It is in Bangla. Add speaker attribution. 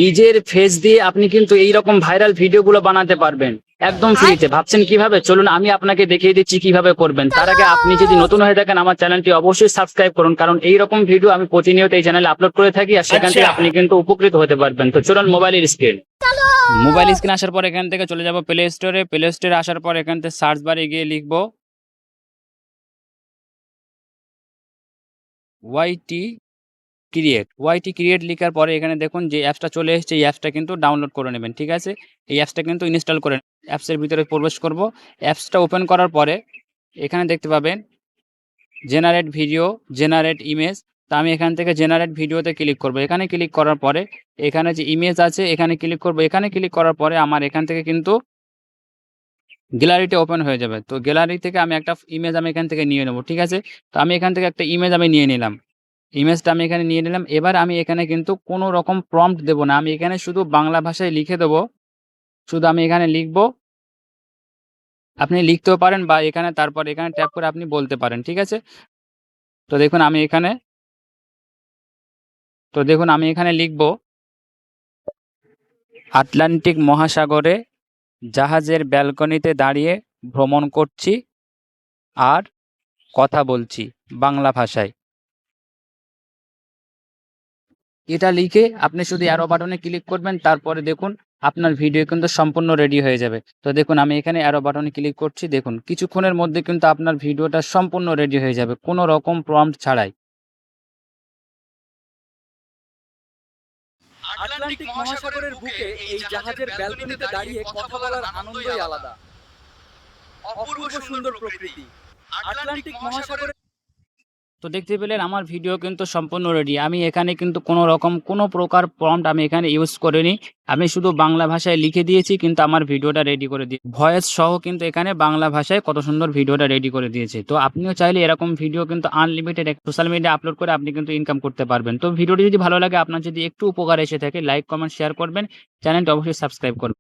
Speaker 1: নিজের ফেস দিয়ে আপনি কিন্তু এইরকম ভাইরাল ভিডিওগুলো বানাতে পারবেন একদম ফ্রিতে। ভাবছেন কিভাবে? চলুন আমি আপনাকে দেখিয়ে দিচ্ছি কিভাবে করবেন। তার আগে আপনি যদি নতুন হয়ে থাকেন আমার চ্যানেলটি অবশ্যই সাবস্ক্রাইব করুন, কারণ এইরকম ভিডিও আমি প্রতিনিয়ত এই চ্যানেলে আপলোড করে থাকি আর সেখান থেকে আপনি কিন্তু উপকৃত হতে পারবেন। তো চলুন মোবাইল স্ক্রিন আসার পর এখান থেকে চলে যাব প্লে স্টোরে। প্লে স্টোরে আসার পর এখান থেকে সার্চ বারে গিয়ে লিখবো ওয়াইটি ক্রিয়েট লিখার পরে এখানে দেখুন যে অ্যাপসটা চলে এসেছে, এই অ্যাপসটা কিন্তু ডাউনলোড করে নেবেন। ঠিক আছে, এই অ্যাপসটা কিন্তু ইনস্টল করে অ্যাপসের ভিতরে প্রবেশ করব। অ্যাপসটা ওপেন করার পরে এখানে দেখতে পাবেন জেনারেট ভিডিও, জেনারেট ইমেজ। তো আমি এখান থেকে জেনারেট ভিডিওতে ক্লিক করব। এখানে ক্লিক করার পরে এখানে যে ইমেজ আছে এখানে ক্লিক করব। এখানে ক্লিক করার পরে আমার এখান থেকে কিন্তু গ্যালারিটা ওপেন হয়ে যাবে। তো গ্যালারি থেকে আমি একটা ইমেজ আমি এখান থেকে নিয়ে নেব। ঠিক আছে, তো আমি এখান থেকে একটা ইমেজ আমি নিয়ে নিলাম। ইমেজটা আমি এখানে নিয়ে নিলাম। এবার আমি এখানে কিন্তু কোনো রকম প্রম্পট দেব না, আমি এখানে শুধু বাংলা ভাষায় লিখে দেবো। শুধু আমি এখানে লিখব, আপনি লিখতেও পারেন বা এখানে তারপর এখানে ট্যাপ করে আপনি বলতে পারেন। ঠিক আছে, তো দেখুন আমি এখানে লিখব আটলান্টিক মহাসাগরে জাহাজের ব্যালকনিতে দাঁড়িয়ে ভ্রমণ করছি আর কথা বলছি বাংলা ভাষায়। এটা লিখে আপনি শুধু অ্যারো বাটনে ক্লিক করবেন, তারপরে দেখুন আপনার ভিডিও কিন্তু সম্পূর্ণ রেডি হয়ে যাবে। তো দেখুন আমি এখানে অ্যারো বাটনে ক্লিক করছি, দেখুন কিছুক্ষণের মধ্যে কিন্তু আপনার ভিডিওটা সম্পূর্ণ রেডি হয়ে যাবে কোনো রকম প্রম্পট ছাড়াই।
Speaker 2: আটলান্টিক মহাসাগরের বুকে এই জাহাজের ব্যালকনিতে দাঁড়িয়ে কথা বলার আনন্দই আলাদা। অপূর্ব সুন্দর প্রকৃতি। আটলান্টিক মহাসাগরের
Speaker 1: তো দেখতে পেলেন আমার ভিডিও কিন্তু সম্পূর্ণ রেডি। আমি এখানে কিন্তু কোনো রকম কোনো প্রকার প্রম্পট আমি এখানে ইউজ করিনি, আমি শুধু বাংলা ভাষায় লিখে দিয়েছি কিন্তু আমার ভিডিওটা রেডি করে দিয়ে ভয়েস সহ কিন্তু এখানে বাংলা ভাষায় কত সুন্দর ভিডিওটা রেডি করে দিয়েছে। তো আপনিও চাইলে এরকম ভিডিও কিন্তু আনলিমিটেড সোশ্যাল মিডিয়া আপলোড করে আপনি কিন্তু ইনকাম করতে পারবেন। তো ভিডিওটি যদি ভালো লাগে, আপনার যদি একটু উপকার এসে থাকে, লাইক কমেন্ট শেয়ার করবেন, চ্যানেলটি অবশ্যই সাবস্ক্রাইব করবেন।